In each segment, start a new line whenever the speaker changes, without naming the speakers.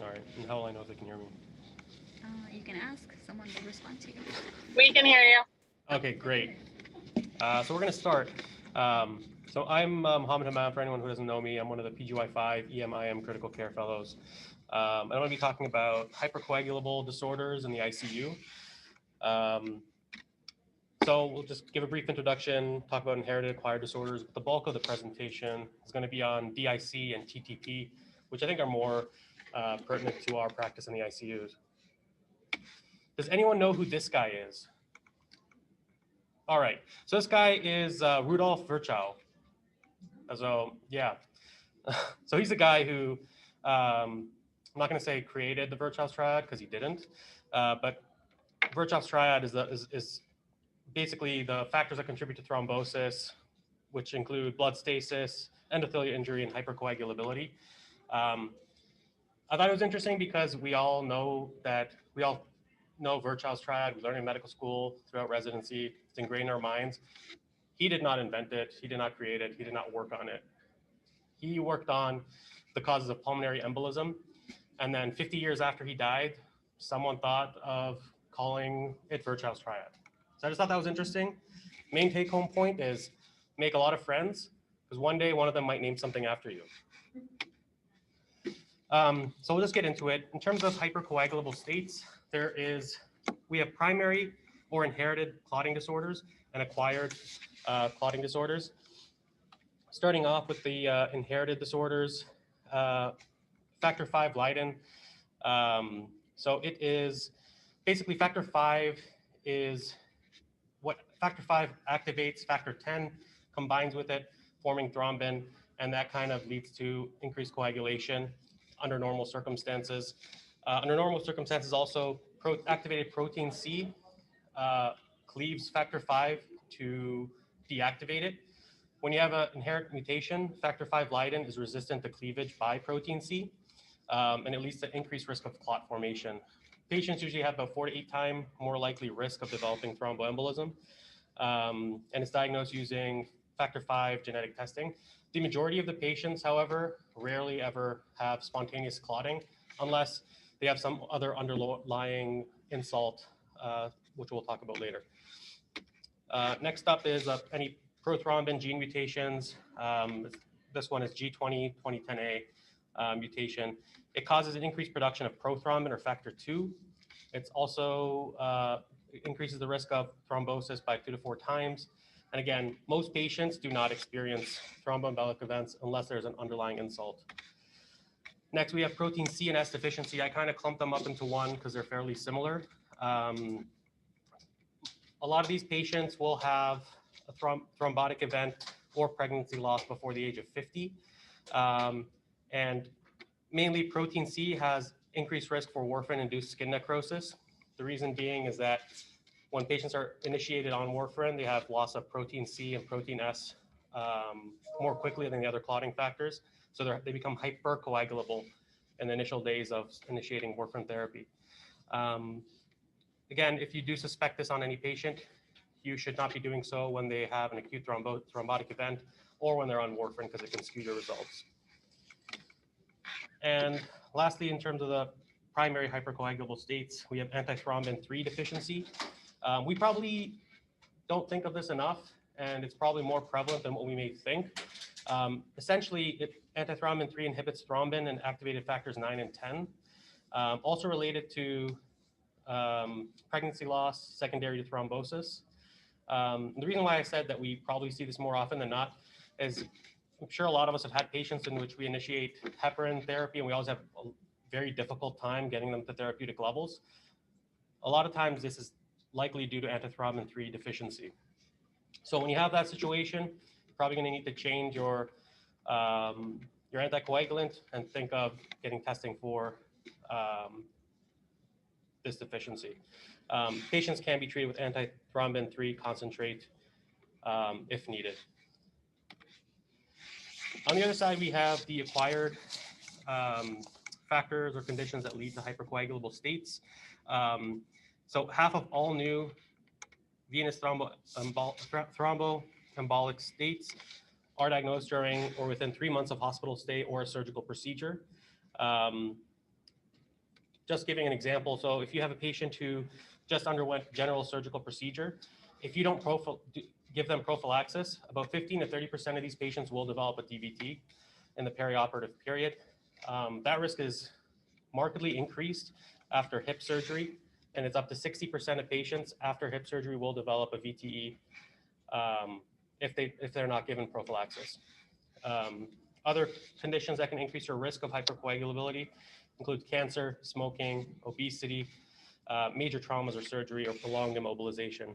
sorry? And how will I know if they can hear me?
You can ask. Someone will respond to you.
We can hear you.
Okay, great. So we're going to start. So I'm Hamam. For anyone who doesn't know me, I'm one of the PGY5 EMIM Critical Care Fellows. I'm going to be talking about hypercoagulable disorders in the ICU. So we'll just give a brief introduction, talk about inherited acquired disorders. But the bulk of the presentation is going to be on DIC and TTP, which I think are more pertinent to our practice in the ICUs. Does anyone know who this guy is? All right, so this guy is Rudolf Virchow. So yeah, so he's the guy who, I'm not going to say created the Virchow's triad because he didn't, but Virchow's triad is basically the factors that contribute to thrombosis, which include blood stasis, endothelial injury, and hypercoagulability. I thought it was interesting because we all know Virchow's triad. We learned in medical school, throughout residency. It's ingrained in our minds. He did not invent it. He did not create it. He did not work on it. He worked on the causes of pulmonary embolism. And then 50 years after he died, someone thought of calling it Virchow's triad. So I just thought that was interesting. Main take-home point is make a lot of friends, because one day one of them might name something after you. So we'll just get into it. In terms of hypercoagulable states, we have primary or inherited clotting disorders and acquired clotting disorders. Starting off with the inherited disorders, factor V Leiden. So it is basically factor V is what factor V activates, factor 10 combines with it, forming thrombin, and that kind of leads to increased coagulation under normal circumstances. Under normal circumstances, also activated protein C cleaves factor V to deactivate it. When you have an inherent mutation, factor V Leiden is resistant to cleavage by protein C, and it leads to increased risk of clot formation. Patients usually have about 4 to 8 times more likely risk of developing thromboembolism, and it's diagnosed using factor V genetic testing. The majority of the patients, however, rarely ever have spontaneous clotting unless they have some other underlying insult, which we'll talk about later. Next up is any prothrombin gene mutations. This one is G20-2010A mutation. It causes an increased production of prothrombin or factor II. It's also increases the risk of thrombosis by 2 to 4 times. And again, most patients do not experience thromboembolic events unless there's an underlying insult. Next, we have protein C and S deficiency. I kind of clumped them up into one because they're fairly similar. A lot of these patients will have a thrombotic event or pregnancy loss before the age of 50. And mainly protein C has increased risk for warfarin-induced skin necrosis. The reason being is that when patients are initiated on warfarin, they have loss of protein C and protein S more quickly than the other clotting factors. So they become hypercoagulable in the initial days of initiating warfarin therapy. Again, if you do suspect this on any patient, you should not be doing so when they have an acute thrombotic event or when they're on warfarin because it can skew the results. And lastly, in terms of the primary hypercoagulable states, we have Anti-Thrombin Iii Deficiency. We probably don't think of this enough, and it's probably more prevalent than what we may think. Essentially, Antithrombin III inhibits thrombin and activated factors 9 and 10. Also related to pregnancy loss secondary to thrombosis. The reason why I said that we probably see this more often than not is I'm sure a lot of us have had patients in which we initiate heparin therapy, and we always have a very difficult time getting them to therapeutic levels. A lot of times this is likely due to Antithrombin III deficiency. So when you have that situation, you're probably going to need to change your anticoagulant and think of getting testing for this deficiency. Patients can be treated with Antithrombin III concentrate if needed. On the other side, we have the acquired factors or conditions that lead to hypercoagulable states. So half of all new venous thromboembolic states are diagnosed during or within 3 months of hospital stay or a surgical procedure. just giving an example. So if you have a patient who just underwent general surgical procedure, if you don't give them prophylaxis, about 15 to 30% of these patients will develop a DVT in the perioperative period. That risk is markedly increased after hip surgery, and it's up to 60% of patients after hip surgery will develop a VTE if they're not given prophylaxis. Other conditions that can increase your risk of hypercoagulability include cancer, smoking, obesity, major traumas or surgery, or prolonged immobilization.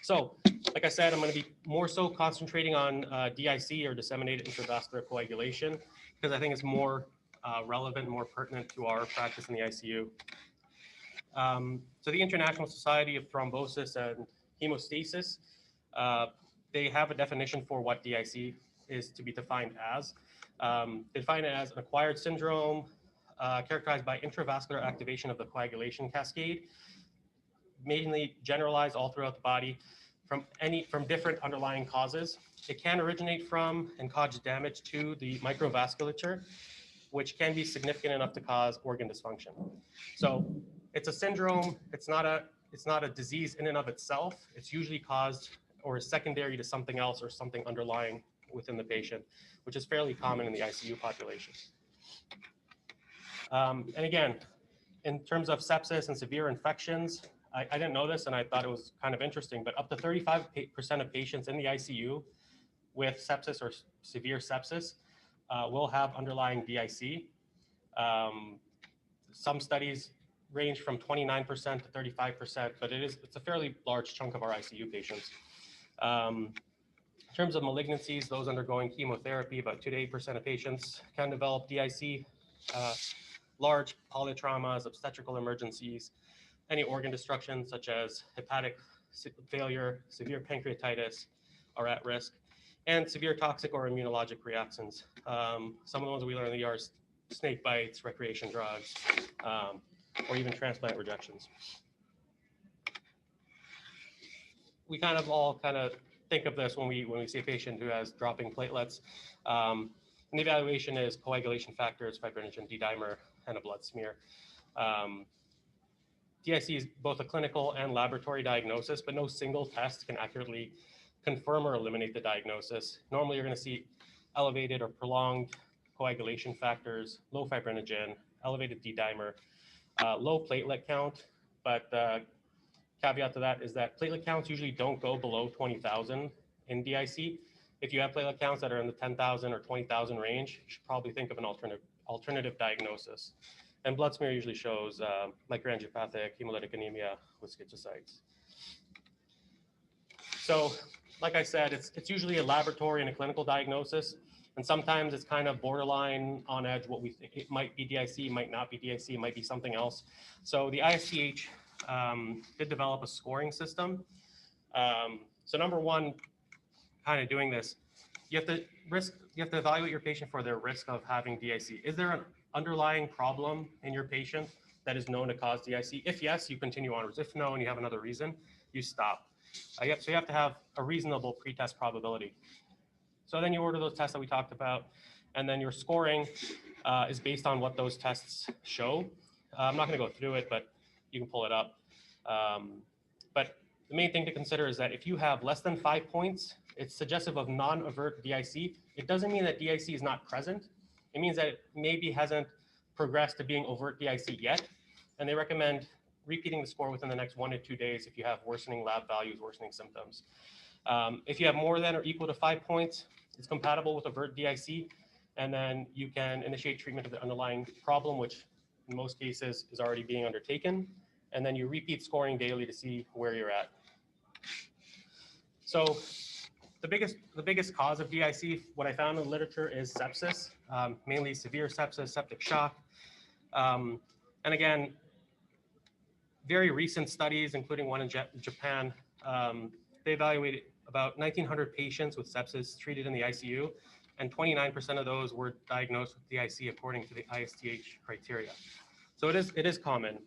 So, like I said, I'm going to be more so concentrating on DIC, or disseminated intravascular coagulation, because I think it's more relevant, more pertinent to our practice in the ICU. So the International Society of Thrombosis and Hemostasis, they have a definition for what DIC is to be defined as. They define it as an acquired syndrome characterized by intravascular activation of the coagulation cascade, mainly generalized all throughout the body from different underlying causes. It can originate from and cause damage to the microvasculature, which can be significant enough to cause organ dysfunction. So it's a syndrome. It's not a disease in and of itself. It's usually caused or is secondary to something else or something underlying within the patient, which is fairly common in the ICU population. And again, in terms of sepsis and severe infections, I didn't know this and I thought it was kind of interesting, but up to 35% of patients in the ICU with sepsis or severe sepsis will have underlying DIC. Some studies range from 29% to 35%, but it's a fairly large chunk of our ICU patients. In terms of malignancies, those undergoing chemotherapy, about 2 to 8% of patients can develop DIC. Large polytraumas, obstetrical emergencies, any organ destruction such as hepatic failure, severe pancreatitis are at risk, and severe toxic or immunologic reactions. Some of the ones we learn in the ER is snake bites, recreation drugs, or even transplant rejections. We kind of all think of this when we see a patient who has dropping platelets. And the evaluation is coagulation factors, fibrinogen, D-dimer, and a blood smear. DIC is both a clinical and laboratory diagnosis, but no single test can accurately confirm or eliminate the diagnosis. Normally, you're going to see elevated or prolonged coagulation factors, low fibrinogen, elevated D-dimer, low platelet count, but the caveat to that is that platelet counts usually don't go below 20,000 in DIC. If you have platelet counts that are in the 10,000 or 20,000 range, you should probably think of an alternative diagnosis. And blood smear usually shows microangiopathic hemolytic anemia with schistocytes. So, like I said, it's usually a laboratory and a clinical diagnosis, and sometimes it's kind of borderline on edge what we think. It might be DIC, might not be DIC, it might be something else. So the ISTH did develop a scoring system. So number one, kind of doing this, you have to evaluate your patient for their risk of having DIC. Is there an underlying problem in your patient that is known to cause DIC? If yes, you continue onwards. If no, and you have another reason, you stop. So you have to have a reasonable pretest probability. So then you order those tests that we talked about, and then your scoring is based on what those tests show. I'm not going to go through it, but you can pull it up. But the main thing to consider is that if you have less than 5 points, it's suggestive of non-overt DIC. It doesn't mean that DIC is not present. It means that it maybe hasn't progressed to being overt DIC yet. And they recommend repeating the score within the next 1 to 2 days if you have worsening lab values, worsening symptoms. If you have more than or equal to 5 points, it's compatible with overt DIC. And then you can initiate treatment of the underlying problem, which in most cases is already being undertaken. And then you repeat scoring daily to see where you're at. So the biggest cause of DIC, what I found in the literature, is sepsis, mainly severe sepsis, septic shock. And again, very recent studies, including one in Japan, they evaluated about 1,900 patients with sepsis treated in the ICU, and 29% of those were diagnosed with DIC according to the ISTH criteria. So it is common.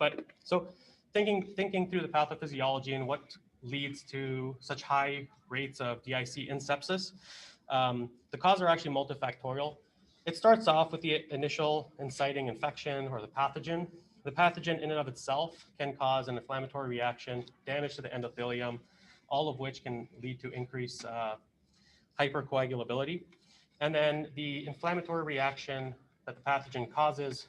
But so thinking through the pathophysiology and what leads to such high rates of DIC in sepsis, the causes are actually multifactorial. It starts off with the initial inciting infection or the pathogen. The pathogen in and of itself can cause an inflammatory reaction, damage to the endothelium, all of which can lead to increased hypercoagulability. And then the inflammatory reaction that the pathogen causes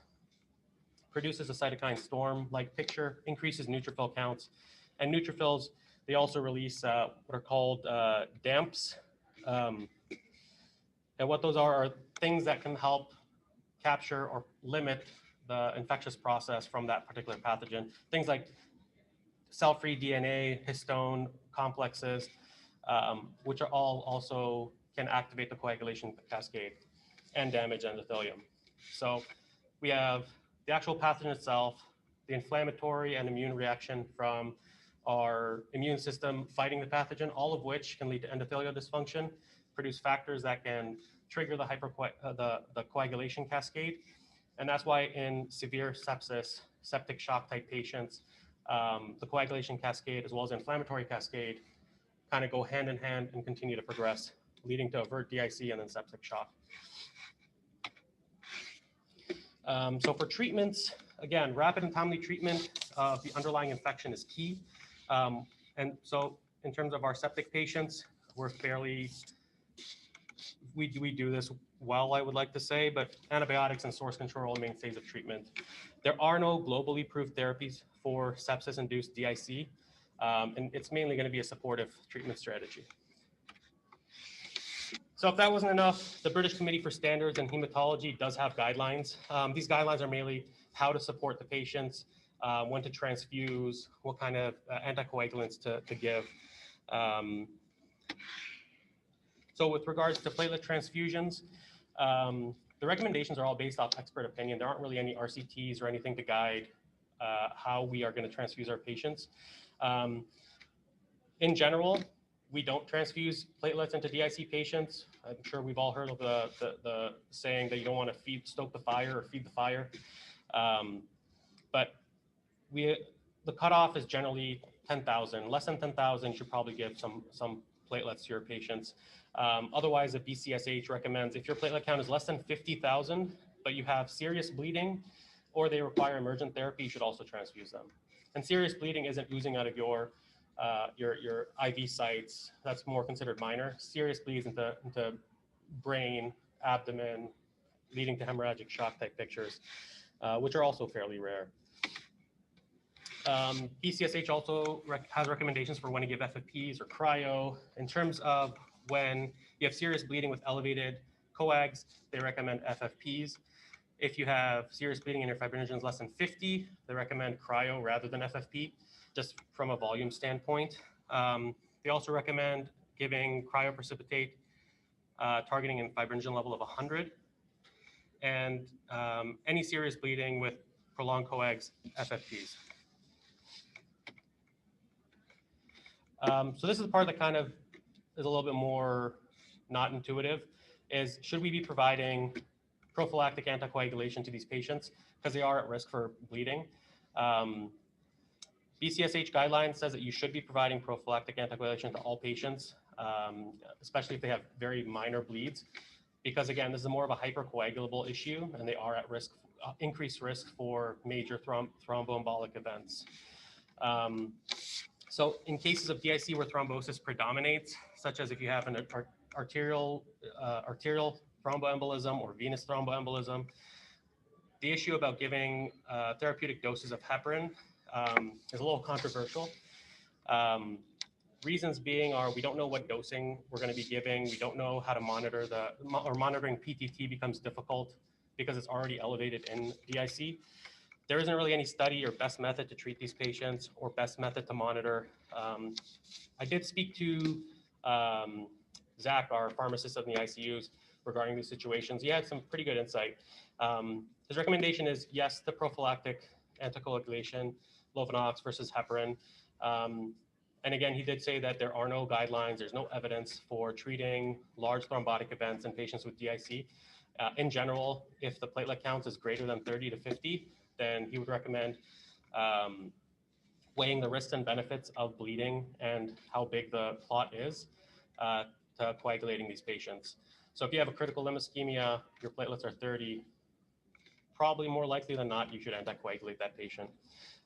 produces a cytokine storm-like picture, increases neutrophil counts. And neutrophils, they also release what are called DAMPs. And what those are things that can help capture or limit the infectious process from that particular pathogen. Things like cell-free DNA, histone complexes, which are all also can activate the coagulation cascade and damage endothelium. So we have the actual pathogen itself, the inflammatory and immune reaction from our immune system fighting the pathogen, all of which can lead to endothelial dysfunction, produce factors that can trigger the coagulation cascade. And that's why in severe sepsis, septic shock type patients, the coagulation cascade as well as inflammatory cascade kind of go hand in hand and continue to progress, leading to overt DIC and then septic shock. So for treatments, again, rapid and timely treatment of the underlying infection is key. And so in terms of our septic patients, we're fairly, we do this well, I would like to say, but antibiotics and source control are mainstays of treatment. There are no globally approved therapies for sepsis-induced DIC, and it's mainly going to be a supportive treatment strategy. So if that wasn't enough, the British Committee for Standards in Hematology does have guidelines. These guidelines are mainly how to support the patients, when to transfuse, what kind of anticoagulants to give. So with regards to platelet transfusions, the recommendations are all based off expert opinion. There aren't really any RCTs or anything to guide how we are going to transfuse our patients. In general, we don't transfuse platelets into DIC patients. I'm sure we've all heard of the saying that you don't want to stoke the fire or feed the fire. But the cutoff is generally 10,000. Less than 10,000, you should probably give some platelets to your patients. Otherwise, the BCSH recommends if your platelet count is less than 50,000, but you have serious bleeding or they require emergent therapy, you should also transfuse them. And serious bleeding isn't oozing out of your IV sites. That's more considered minor. Serious bleeds into brain, abdomen, leading to hemorrhagic shock type pictures, which are also fairly rare. BCSH also has recommendations for when to give FFPs or cryo. In terms of when you have serious bleeding with elevated coags, they recommend FFPs. If you have serious bleeding and your fibrinogen is less than 50, they recommend cryo rather than FFP, just from a volume standpoint. They also recommend giving cryoprecipitate targeting a fibrinogen level of 100. And any serious bleeding with prolonged coags, FFPs. So this is the part that kind of is a little bit more not intuitive, is should we be providing prophylactic anticoagulation to these patients because they are at risk for bleeding? BCSH guidelines says that you should be providing prophylactic anticoagulation to all patients, especially if they have very minor bleeds, because again, this is more of a hypercoagulable issue and they are at risk, increased risk for major thromboembolic events. So in cases of DIC where thrombosis predominates, such as if you have an arterial thromboembolism or venous thromboembolism, the issue about giving therapeutic doses of heparin is a little controversial. Reasons being are we don't know what dosing we're going to be giving. We don't know how to monitor monitoring PTT becomes difficult because it's already elevated in DIC. There isn't really any study or best method to treat these patients or best method to monitor. I did speak to Zach, our pharmacist of the ICUs, regarding these situations. He had some pretty good insight. His recommendation is yes to prophylactic anticoagulation, Lovenox versus heparin. And again, he did say that there are no guidelines, there's no evidence for treating large thrombotic events in patients with DIC. In general, if the platelet count is greater than 30 to 50, then he would recommend weighing the risks and benefits of bleeding and how big the clot is to coagulating these patients. So if you have a critical limb ischemia, your platelets are 30, probably more likely than not, you should anticoagulate that patient.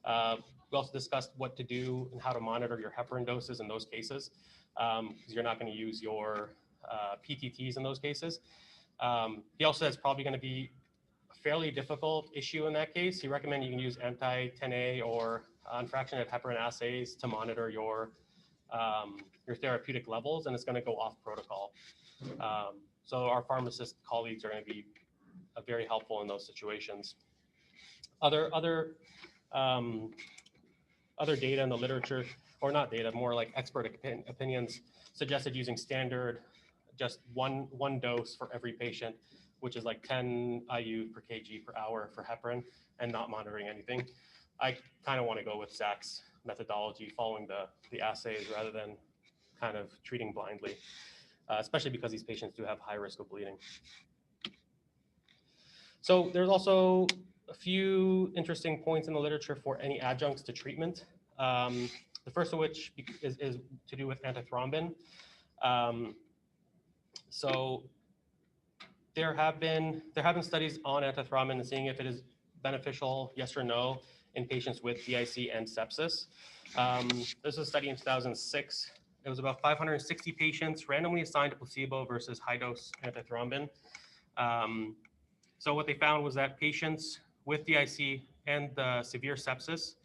We also discussed what to do and how to monitor your heparin doses in those cases, because you're not going to use your PTTs in those cases. He also says it's probably going to be a fairly difficult issue in that case. He recommended you can use anti-10A or unfractionated heparin assays to monitor your therapeutic levels, and it's going to go off protocol. So our pharmacist colleagues are going to be very helpful in those situations. Other data in the literature, or not data, more like expert opinions, suggested using standard, just one dose for every patient, which is like 10 IU per kg per hour for heparin, and not monitoring anything. I kind of want to go with Zach's methodology, following the assays rather than kind of treating blindly, especially because these patients do have high risk of bleeding. So there's also a few interesting points in the literature for any adjuncts to treatment. The first of which is to do with antithrombin. So there have been studies on antithrombin and seeing if it is beneficial, yes or no, in patients with DIC and sepsis. This was a study in 2006. It was about 560 patients randomly assigned to placebo versus high-dose antithrombin. So what they found was that patients with DIC and severe sepsis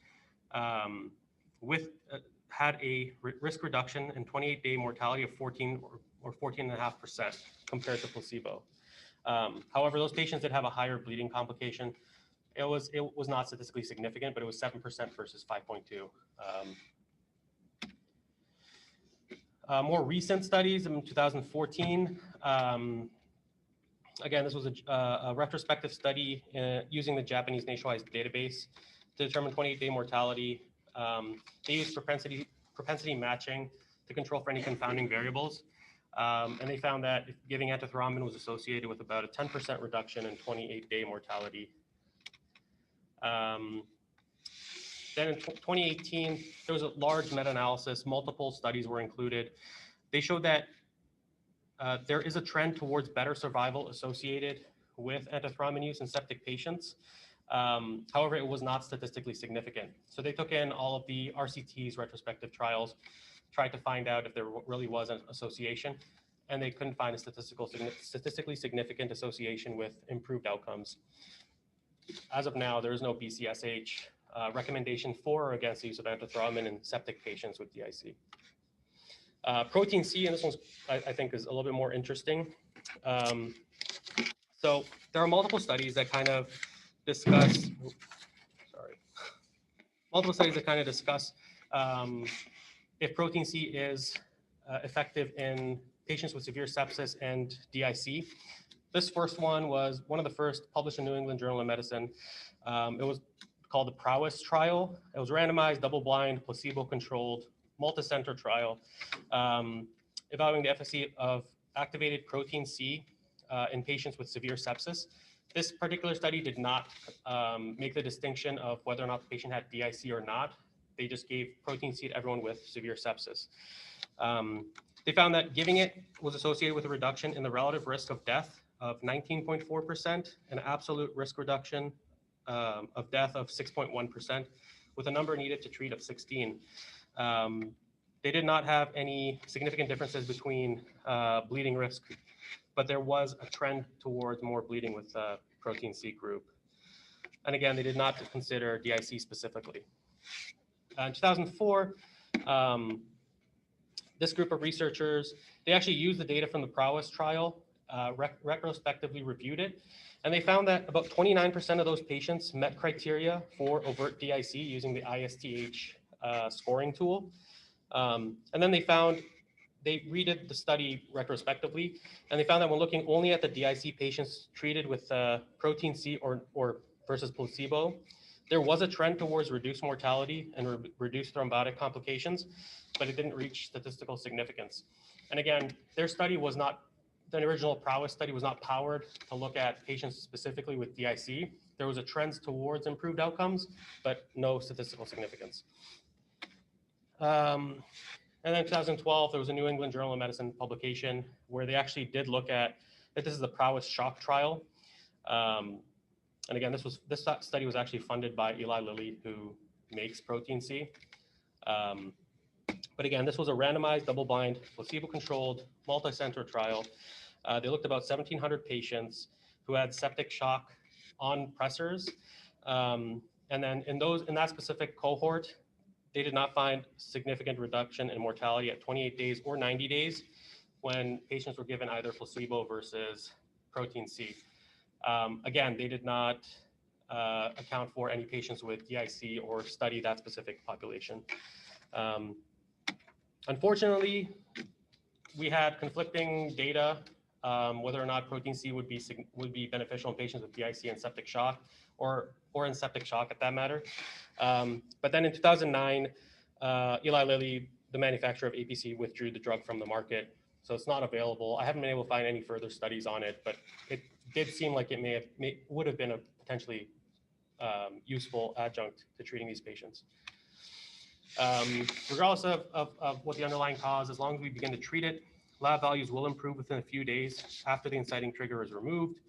had a risk reduction in 28-day mortality of 14 or 14.5% compared to placebo. However, those patients did have a higher bleeding complication. It was not statistically significant, but it was 7% versus 5.2. More recent studies in 2014. Again, this was a retrospective study using the Japanese nationwide database to determine 28-day mortality. They used propensity matching to control for any confounding variables. And they found that giving antithrombin was associated with about a 10% reduction in 28-day mortality. Then in 2018, there was a large meta-analysis. Multiple studies were included. They showed that there is a trend towards better survival associated with antithrombin use in septic patients. However, it was not statistically significant. So they took in all of the RCTs, retrospective trials, tried to find out if there really was an association, and they couldn't find a statistically significant association with improved outcomes. As of now, there is no BCSH recommendation for or against the use of antithrombin in septic patients with DIC. Protein C, and this one I think is a little bit more interesting. So there are multiple studies that kind of discuss, if protein C is effective in patients with severe sepsis and DIC. This first one was one of the first published in New England Journal of Medicine. It was called the Prowess Trial. It was randomized, double-blind, placebo-controlled, multi-center trial evaluating the efficacy of activated protein C in patients with severe sepsis. This particular study did not make the distinction of whether or not the patient had DIC or not. They just gave protein C to everyone with severe sepsis. They found that giving it was associated with a reduction in the relative risk of death of 19.4% and absolute risk reduction of death of 6.1%, with a number needed to treat of 16. They did not have any significant differences between bleeding risk, but there was a trend towards more bleeding with the protein C group. And again, they did not consider DIC specifically. In 2004, this group of researchers, they actually used the data from the Prowess trial, retrospectively reviewed it, and they found that about 29% of those patients met criteria for overt DIC using the ISTH scoring tool. And then they redid the study retrospectively, and they found that when looking only at the DIC patients treated with protein C or versus placebo, there was a trend towards reduced mortality and reduced thrombotic complications, but it didn't reach statistical significance. And again, their study was not, the original Prowess study was not powered to look at patients specifically with DIC. There was a trend towards improved outcomes, but no statistical significance. And then in 2012, there was a New England Journal of Medicine publication where they actually did look at This is the Prowess shock trial. And again, this study was actually funded by Eli Lilly, who makes Protein C. But again, this was a randomized, double-blind, placebo-controlled, multi-center trial. They looked at about 1,700 patients who had septic shock on pressors. And then in that specific cohort, they did not find significant reduction in mortality at 28 days or 90 days when patients were given either placebo versus Protein C. Again, they did not account for any patients with DIC or study that specific population. Unfortunately, we had conflicting data whether or not Protein C would be beneficial in patients with DIC and septic shock, or in septic shock at that matter. But then in 2009, Eli Lilly, the manufacturer of APC, withdrew the drug from the market, so it's not available. I haven't been able to find any further studies on it, but it did seem like it would have been a potentially useful adjunct to treating these patients. Regardless of what the underlying cause, as long as we begin to treat it, lab values will improve within a few days after the inciting trigger is removed.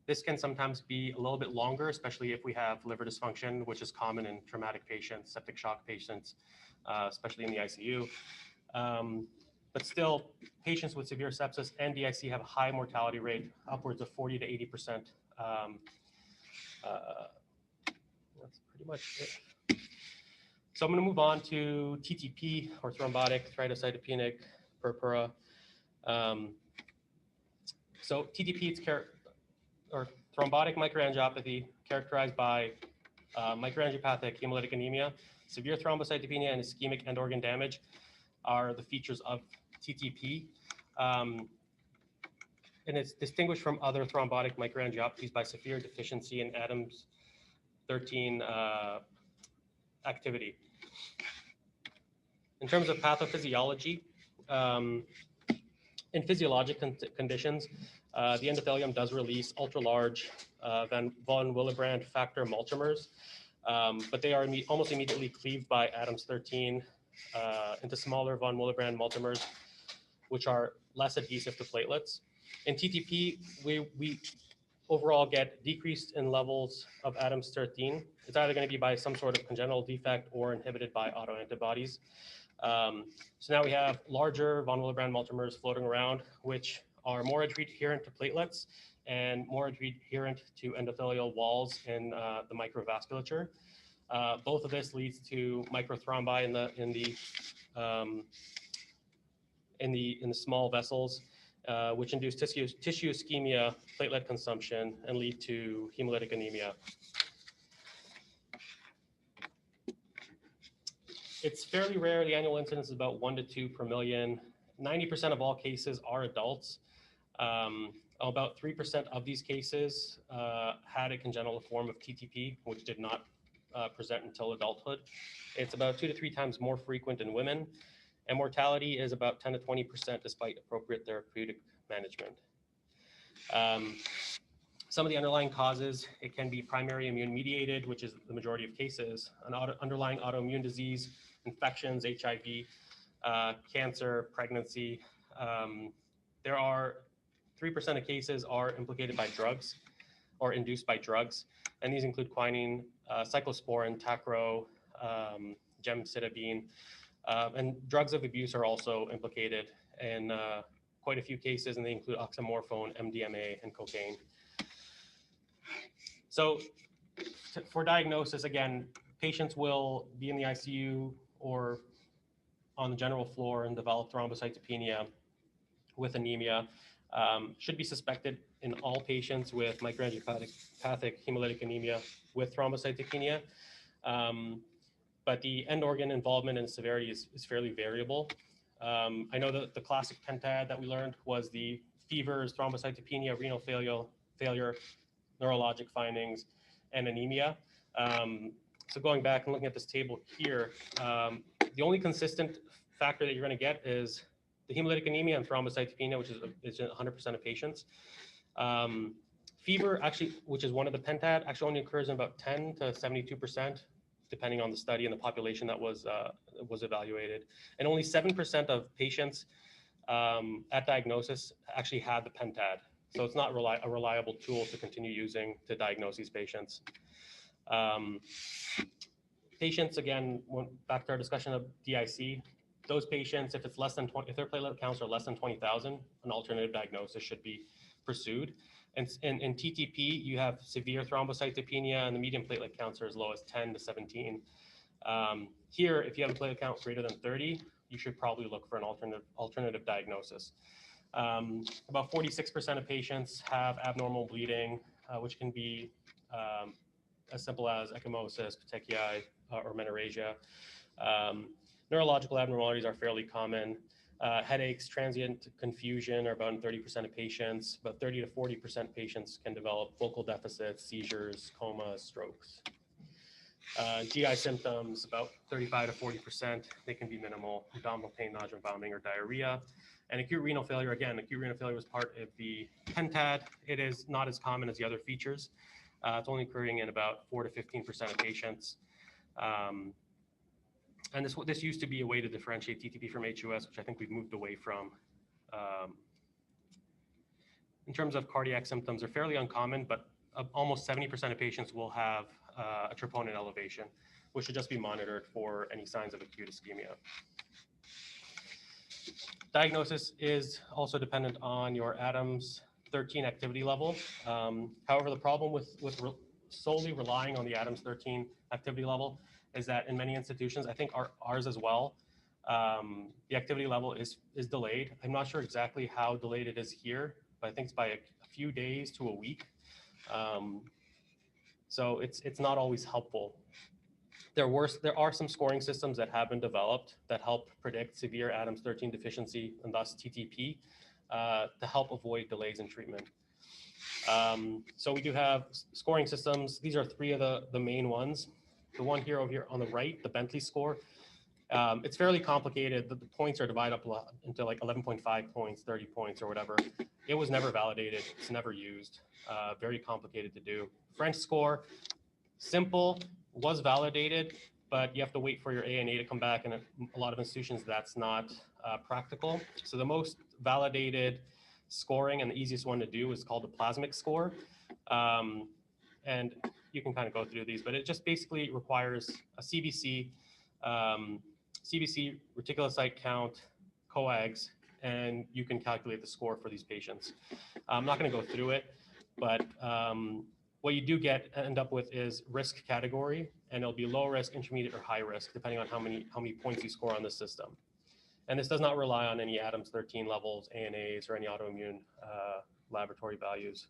This can sometimes be a little bit longer, especially if we have liver dysfunction, which is common in traumatic patients, septic shock patients, especially in the ICU. But still, patients with severe sepsis and DIC have a high mortality rate, upwards of 40 to 80%. That's pretty much it. So I'm going to move on to TTP, or thrombotic thrombocytopenic purpura. So TTP, it's thrombotic microangiopathy, characterized by microangiopathic hemolytic anemia, severe thrombocytopenia, and ischemic end organ damage are the features of TTP. And it's distinguished from other thrombotic microangiopathies by severe deficiency in Adams 13 activity. In terms of pathophysiology, in physiologic conditions, the endothelium does release ultra-large von Willebrand factor multimers, but they are almost immediately cleaved by Adams 13 into smaller von Willebrand multimers, which are less adhesive to platelets. In TTP, we overall get decreased in levels of Adams 13. It's either going to be by some sort of congenital defect or inhibited by autoantibodies. So now we have larger von Willebrand multimers floating around, which are more adherent to platelets and more adherent to endothelial walls in the microvasculature. Both of this leads to microthrombi in the small vessels, which induce tissue ischemia, platelet consumption, and lead to hemolytic anemia. It's fairly rare. The annual incidence is about 1 to 2 per million. 90% of all cases are adults. About 3% of these cases had a congenital form of TTP, which did not present until adulthood. It's about 2 to 3 times more frequent in women, and mortality is about 10 to 20% despite appropriate therapeutic management. Some of the underlying causes, it can be primary immune mediated, which is the majority of cases, an underlying autoimmune disease, infections, HIV, cancer, pregnancy. There are 3% of cases are implicated by drugs or induced by drugs, and these include quinine, cyclosporin, tacro, gemcitabine, and drugs of abuse are also implicated in quite a few cases, and they include oxymorphone, MDMA, and cocaine. So for diagnosis, again, patients will be in the ICU or on the general floor and develop thrombocytopenia with anemia. Should be suspected in all patients with microangiopathic hemolytic anemia with thrombocytopenia. But the end organ involvement and severity is fairly variable. I know that the classic pentad that we learned was the fevers, thrombocytopenia, renal failure, neurologic findings, and anemia. So going back and looking at this table here, the only consistent factor that you're going to get is the hemolytic anemia and thrombocytopenia, which is 100% of patients. Fever, actually, which is one of the pentad, actually only occurs in about 10 to 72%, depending on the study and the population that was evaluated. And only 7% of patients at diagnosis actually had the pentad. So it's not a reliable tool to continue using to diagnose these patients. Patients, again, back to our discussion of DIC, those patients, if it's less than 20, if their platelet counts are less than 20,000, an alternative diagnosis should be pursued. And in TTP, you have severe thrombocytopenia, and the median platelet counts are as low as 10 to 17. Here, if you have a platelet count greater than 30, you should probably look for an alternative diagnosis. About 46% of patients have abnormal bleeding, which can be as simple as ecchymosis, petechiae, or menorrhagia. Neurological abnormalities are fairly common. Headaches, transient confusion are about in 30% of patients, but 30 to 40% patients can develop focal deficits, seizures, comas, strokes. GI symptoms, about 35 to 40%, they can be minimal: abdominal pain, nausea, vomiting, or diarrhea. And acute renal failure, again, acute renal failure was part of the pentad. It is not as common as the other features. It's only occurring in about 4 to 15% of patients. And this used to be a way to differentiate TTP from HUS, which I think we've moved away from. In terms of cardiac symptoms, they're fairly uncommon, but almost 70% of patients will have a troponin elevation, which should just be monitored for any signs of acute ischemia. Diagnosis is also dependent on your Adams 13 activity level. However, the problem with solely relying on the Adams 13 activity level is that in many institutions, I think ours as well, the activity level is delayed. I'm not sure exactly how delayed it is here, but I think it's by a few days to a week. So it's not always helpful. There are some scoring systems that have been developed that help predict severe Adams 13 deficiency and thus TTP to help avoid delays in treatment. So we do have scoring systems. These are three of the main ones. The one here over here on the right, the Bentley score, it's fairly complicated. The points are divided up into like 11.5 points, 30 points, or whatever. It was never validated. It's never used. Very complicated to do. French score, simple, was validated, but you have to wait for your ANA to come back, and a lot of institutions that's not practical. So the most validated scoring and the easiest one to do is called the Plasmic Score. And you can kind of go through these, but it just basically requires a CBC, reticulocyte count, coags, and you can calculate the score for these patients. I'm not going to go through it, but what you do end up with is risk category, and it'll be low risk, intermediate, or high risk, depending on how many points you score on the system. And this does not rely on any Adams 13 levels, ANAs, or any autoimmune laboratory values.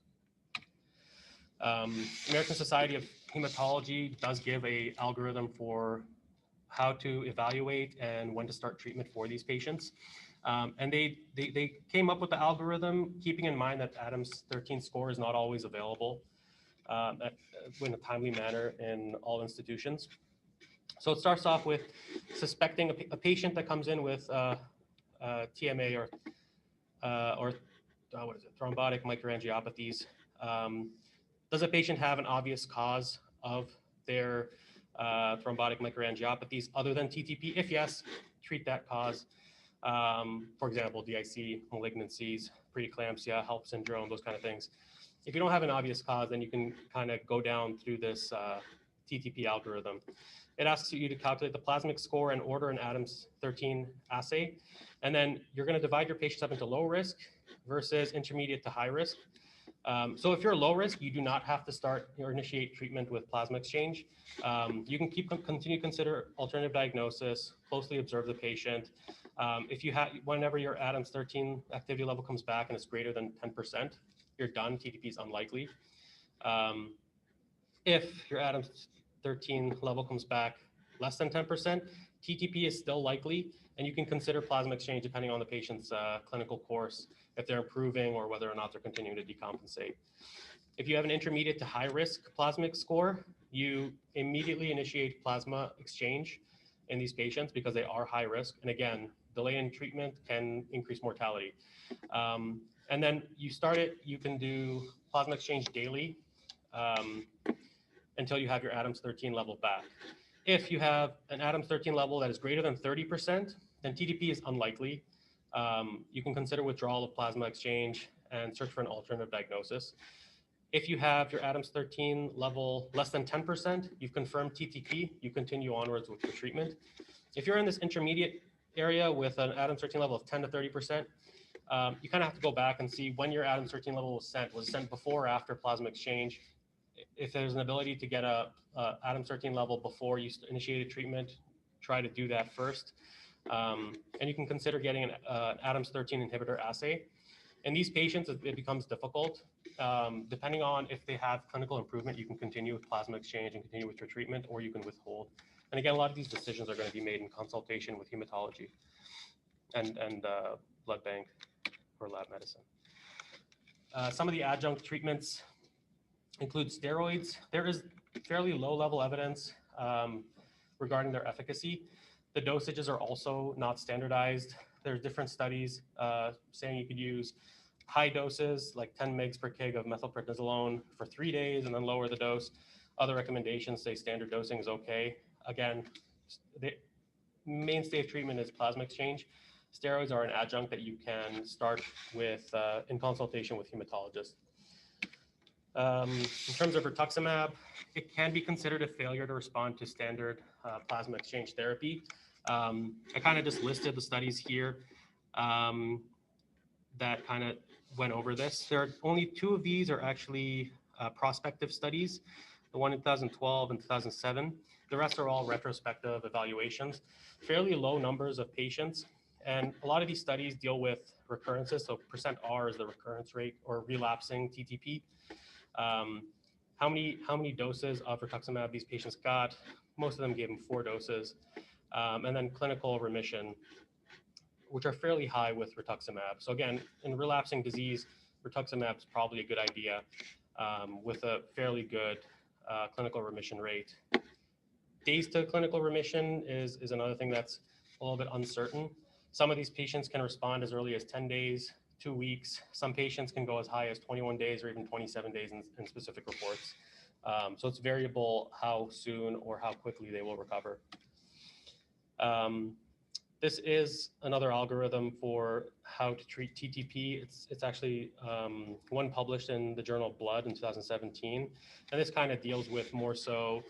American Society of Hematology does give an algorithm for how to evaluate and when to start treatment for these patients. And they came up with the algorithm, keeping in mind that Adams 13 score is not always available in a timely manner in all institutions. So it starts off with suspecting a patient that comes in with TMA or what is it, thrombotic microangiopathies. Does a patient have an obvious cause of their thrombotic microangiopathies other than TTP? If yes, treat that cause. For example, DIC, malignancies, preeclampsia, HELP syndrome, those kind of things. If you don't have an obvious cause, then you can kind of go down through this TTP algorithm. It asks you to calculate the plasmic score and order an Adams 13 assay. And then you're going to divide your patients up into low risk versus intermediate to high risk. So if you're low risk, you do not have to start or initiate treatment with plasma exchange. You can continue to consider alternative diagnosis, closely observe the patient. Whenever your Adams 13 activity level comes back and it's greater than 10%, you're done. TTP is unlikely. If your Adams 13 level comes back less than 10%, TTP is still likely, and you can consider plasma exchange depending on the patient's clinical course, if they're improving or whether or not they're continuing to decompensate. If you have an intermediate to high risk plasmic score, you immediately initiate plasma exchange in these patients because they are high risk. And again, delay in treatment can increase mortality. And then you can do plasma exchange daily until you have your Adams 13 level back. If you have an Adams 13 level that is greater than 30%, then TTP is unlikely. you can consider withdrawal of plasma exchange and search for an alternative diagnosis. If you have your Adams 13 level less than 10%, you've confirmed TTP, you continue onwards with the treatment. If you're in this intermediate area with an Adams 13 level of 10 to 30%, you kind of have to go back and see when your Adams 13 level was it sent before or after plasma exchange? If there's an ability to get a Adams 13 level before you initiated treatment, try to do that first. And you can consider getting an Adams 13 inhibitor assay. In these patients, it becomes difficult. Depending on if they have clinical improvement, you can continue with plasma exchange and continue with your treatment, or you can withhold. And again, a lot of these decisions are going to be made in consultation with hematology and blood bank or lab medicine. Some of the adjunct treatments include steroids. There is fairly low-level evidence regarding their efficacy. The dosages are also not standardized. There's different studies saying you could use high doses, like 10 mg per kg of methylprednisolone for 3 days and then lower the dose. Other recommendations say standard dosing is okay. Again, the mainstay of treatment is plasma exchange. Steroids are an adjunct that you can start with in consultation with hematologists. In terms of rituximab, it can be considered a failure to respond to standard plasma exchange therapy. I kind of just listed the studies here that kind of went over this. There are only 2 of these are actually prospective studies, the one in 2012 and 2007. The rest are all retrospective evaluations, fairly low numbers of patients. And a lot of these studies deal with recurrences. So %R is the recurrence rate or relapsing TTP. How many doses of rituximab these patients got? Most of them gave them 4 doses. And then clinical remission, which are fairly high with rituximab. So again, in relapsing disease, rituximab is probably a good idea with a fairly good clinical remission rate. Days to clinical remission is another thing that's a little bit uncertain. Some of these patients can respond as early as 10 days, 2 weeks. Some patients can go as high as 21 days or even 27 days in specific reports. So it's variable how soon or how quickly they will recover. This is another algorithm for how to treat TTP. It's actually one published in the journal Blood in 2017. And this kind of deals with more so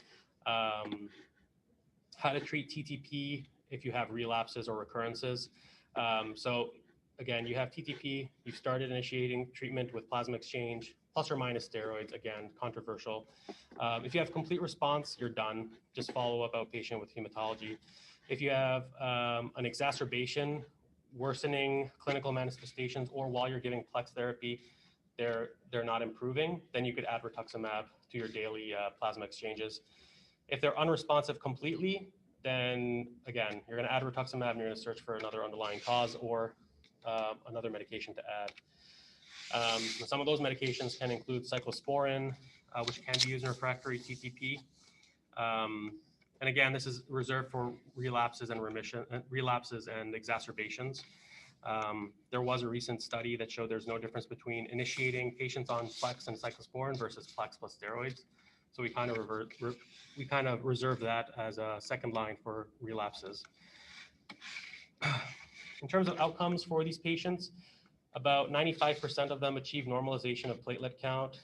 how to treat TTP if you have relapses or recurrences. So again, you have TTP, you've started initiating treatment with plasma exchange, plus or minus steroids, again, controversial. If you have complete response, you're done. Just follow up outpatient with hematology. If you have an exacerbation, worsening clinical manifestations, or while you're giving Plex therapy, they're not improving, then you could add rituximab to your daily plasma exchanges. If they're unresponsive completely, then again, you're going to add rituximab and you're going to search for another underlying cause or another medication to add. Some of those medications can include cyclosporin, which can be used in refractory TTP. And again, this is reserved for relapses and exacerbations. There was a recent study that showed there's no difference between initiating patients on Plex and cyclosporin versus Plex plus steroids. So we kind of reserve that as a second line for relapses. In terms of outcomes for these patients, about 95% of them achieve normalization of platelet count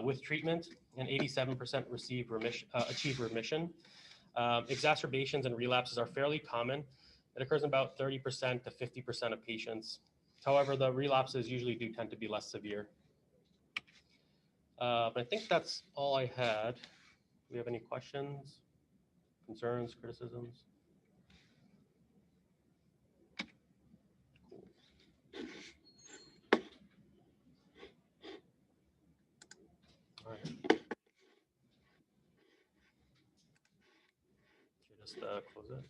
with treatment, and 87% achieve remission. Exacerbations and relapses are fairly common. It occurs in about 30% to 50% of patients. However, the relapses usually do tend to be less severe. But I think that's all I had. Do we have any questions, concerns, criticisms? Cool. All right. Should I just close it?